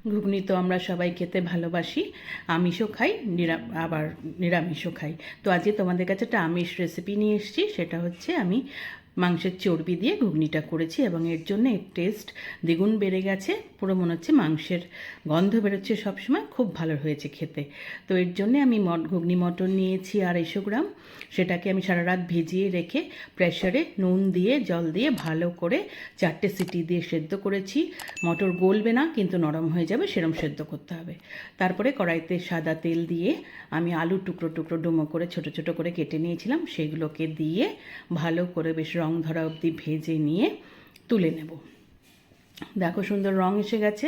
ঘুগনি তো আমরা সবাই খেতে ভালোবাসি, আমিষও খাই আবার নিরামিষও খাই। তো আজকে তোমাদের কাছে একটা আমিষ রেসিপি নিয়ে এসেছি, সেটা হচ্ছে আমি মাংসের চর্বি দিয়ে ঘুগনিটা করেছি এবং এর জন্য এর টেস্ট দ্বিগুণ বেড়ে গেছে। পুরো মনে হচ্ছে মাংসের গন্ধ বেরোচ্ছে সবসময়, খুব ভালো হয়েছে খেতে। তো এর জন্যে আমি ঘুগনি মটর নিয়েছি 250 গ্রাম। সেটাকে আমি সারা রাত ভিজিয়ে রেখে প্রেসারে নুন দিয়ে জল দিয়ে ভালো করে 4টে সিটি দিয়ে সেদ্ধ করেছি। মটর গলবে না কিন্তু নরম হয়ে যাবে সেরম সেদ্ধ করতে হবে। তারপরে কড়াইতে সাদা তেল দিয়ে আমি আলু টুকরো টুকরো ডুমো করে ছোট ছোট করে কেটে নিয়েছিলাম, সেগুলোকে দিয়ে ভালো করে বেশ রং ধরা অবধি ভেজে নিয়ে তুলে নেব। দেখো সুন্দর রং এসে গেছে।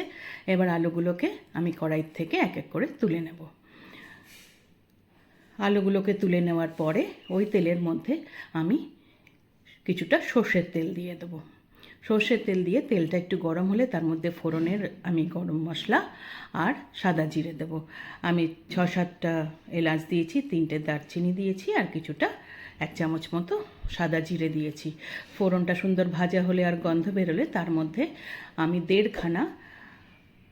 এবার আলুগুলোকে আমি কড়াই থেকে এক এক করে তুলে নেব। আলুগুলোকে তুলে নেওয়ার পরে ওই তেলের মধ্যে আমি কিছুটা সর্ষের তেল দিয়ে দেবো। সর্ষের তেল দিয়ে তেলটা একটু গরম হলে তার মধ্যে ফোড়নের আমি গরম মশলা আর সাদা জিরে দেবো। আমি 6-7টা এলাচ দিয়েছি, 3টে দারচিনি দিয়েছি আর কিছুটা 1 চামচ মতো সাদা জিরে দিয়েছি। ফোড়নটা সুন্দর ভাজা হলে আর গন্ধ বেরোলে তার মধ্যে আমি 1.5খানা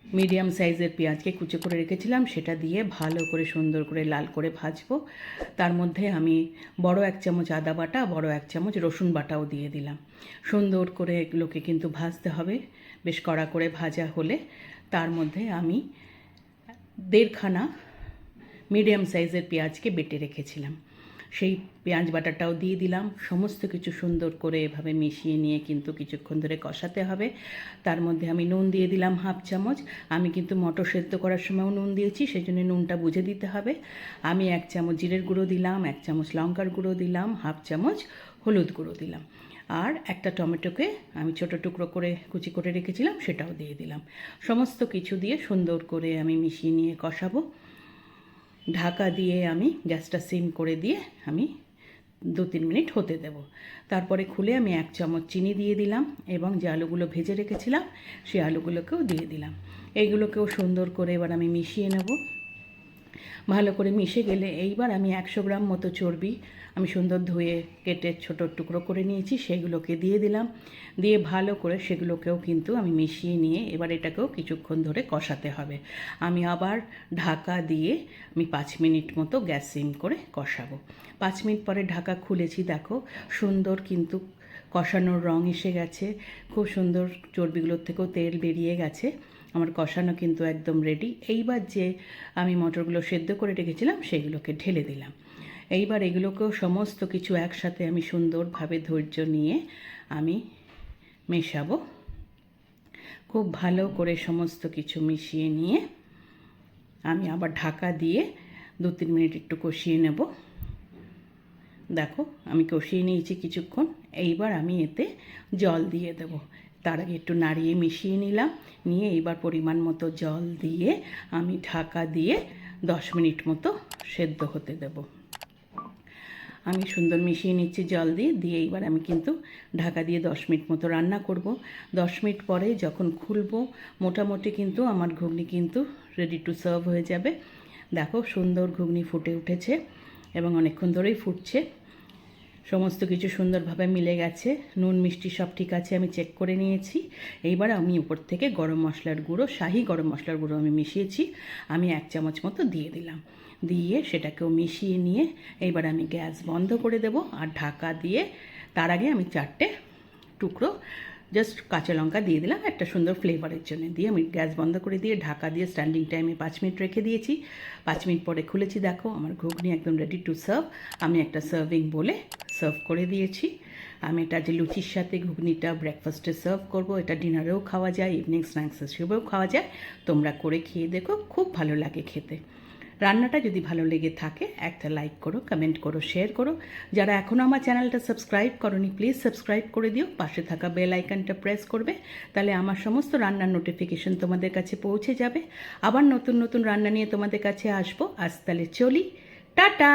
মিডিয়াম সাইজের পেঁয়াজকে কুচো করে রেখেছিলাম, সেটা দিয়ে ভালো করে সুন্দর করে লাল করে ভাজবো। তার মধ্যে আমি বড় 1 চামচ আদা বাটা, বড় 1 চামচ রসুন বাটাও দিয়ে দিলাম। সুন্দর করে এগুলোকে কিন্তু ভাজতে হবে, বেশ কড়া করে ভাজা হলে তার মধ্যে আমি 1.5খানা মিডিয়াম সাইজের পেঁয়াজকে বেটে রেখেছিলাম, সেই পেঁয়াজ বাটাটাও দিয়ে দিলাম। সমস্ত কিছু সুন্দর করে এভাবে মিশিয়ে নিয়ে কিন্তু কিছুক্ষণ ধরে কষাতে হবে। তার মধ্যে আমি নুন দিয়ে দিলাম 1/2 চামচ। আমি কিন্তু মটর সেদ্ধ করার সময়ও নুন দিয়েছি, সেই জন্য নুনটা বুঝে দিতে হবে। আমি 1 চামচ জিরের গুঁড়ো দিলাম, 1 চামচ লঙ্কার গুঁড়ো দিলাম, 1/2 চামচ হলুদ গুঁড়ো দিলাম, আর একটা টমেটোকে আমি ছোটো টুকরো করে কুচি করে রেখেছিলাম সেটাও দিয়ে দিলাম। সমস্ত কিছু দিয়ে সুন্দর করে আমি মিশিয়ে নিয়ে কষাবো। ঢাকা দিয়ে আমি গ্যাসটা সিম করে দিয়ে আমি 2-3 মিনিট হতে দেব। তারপরে খুলে আমি 1 চামচ চিনি দিয়ে দিলাম এবং যে আলুগুলো ভেজে রেখেছিলাম সেই আলুগুলোকেও দিয়ে দিলাম। এইগুলোকেও সুন্দর করে এবার আমি মিশিয়ে নেব। ভালো করে মিশে গেলে এইবার আমি 100 গ্রাম মতো চর্বি আমি সুন্দর ধুয়ে কেটে ছোট টুকরো করে নিয়েছি, সেগুলোকে দিয়ে দিলাম। দিয়ে ভালো করে সেগুলোকেও কিন্তু আমি মিশিয়ে নিয়ে এবার এটাকেও কিছুক্ষণ ধরে কষাতে হবে। আমি আবার ঢাকা দিয়ে আমি 5 মিনিট মতো গ্যাস সিম করে কষাবো। 5 মিনিট পরে ঢাকা খুলেছি, দেখো সুন্দর কিন্তু কষানোর রং এসে গেছে, খুব সুন্দর চর্বিগুলোর থেকেও তেল বেরিয়ে গেছে। আমার কষানো কিন্তু একদম রেডি। এইবার যে আমি মটরগুলো সেদ্ধ করে রেখেছিলাম সেগুলোকে ঢেলে দিলাম। এইবার এগুলোকেও সমস্ত কিছু একসাথে আমি সুন্দরভাবে ধৈর্য নিয়ে আমি মেশাবো। খুব ভালো করে সমস্ত কিছু মিশিয়ে নিয়ে আমি আবার ঢাকা দিয়ে 2-3 মিনিট একটু কষিয়ে নেব। দেখো আমি কষিয়ে নিয়েছি কিছুক্ষণ। এইবার আমি এতে জল দিয়ে দেবো। তার আগে একটু নাড়িয়ে মিশিয়ে নিলাম, নিয়ে এইবার পরিমাণ মতো জল দিয়ে আমি ঢাকা দিয়ে 10 মিনিট মতো সেদ্ধ হতে দেব। আমি সুন্দর মিশিয়ে নিচ্ছি জল দিয়ে দিয়ে এইবার আমি কিন্তু ঢাকা দিয়ে 10 মিনিট মতো রান্না করব। 10 মিনিট পরে যখন খুলবো মোটামুটি কিন্তু আমার ঘুগনি কিন্তু রেডি টু সার্ভ হয়ে যাবে। দেখো সুন্দর ঘুগনি ফুটে উঠেছে এবং অনেকক্ষণ ধরেই ফুটছে। সমস্ত কিছু সুন্দরভাবে মিলে গেছে, নুন মিষ্টি সব ঠিক আছে আমি চেক করে নিয়েছি। এইবার আমি উপর থেকে গরম মশলার গুঁড়ো, শাহি গরম মশলার গুঁড়ো আমি মিশিয়েছি, আমি 1 চামচ মতো দিয়ে দিলাম। দিয়ে সেটাকেও মিশিয়ে নিয়ে এইবার আমি গ্যাস বন্ধ করে দেব আর ঢাকা দিয়ে তার আগে আমি 4টে টুকরো জাস্ট কাঁচা লঙ্কা দিয়ে দিলাম একটা সুন্দর ফ্লেভারের জন্য। দিয়ে আমি গ্যাস বন্ধ করে দিয়ে ঢাকা দিয়ে স্ট্যান্ডিং টাইমে 5 মিনিট রেখে দিয়েছি। 5 মিনিট পরে খুলেছি, দেখো আমার ঘুগনি একদম রেডি টু সার্ভ। আমি একটা সার্ভিং বলে সার্ভ করে দিয়েছি। আমি এটা যে লুচির সাথে ঘুগনিটা ব্রেকফাস্টে সার্ভ করব, এটা ডিনারেও খাওয়া যায়, ইভিনিং স্ন্যাক্স হিসেবেও খাওয়া যায়। তোমরা করে খেয়ে দেখো, খুব ভালো লাগে খেতে। রান্নাটা যদি ভালো লেগে থাকে একটা লাইক করো, কমেন্ট করো, শেয়ার করো। যারা এখনও আমার চ্যানেলটা সাবস্ক্রাইব করোনি প্লিজ সাবস্ক্রাইব করে দিও, পাশে থাকা বেল আইকনটা প্রেস করবে, তাহলে আমার সমস্ত রান্নার নোটিফিকেশন তোমাদের কাছে পৌঁছে যাবে। আবার নতুন নতুন রান্না নিয়ে তোমাদের কাছে আসবো। আজ তাহলে চলি, টাটা।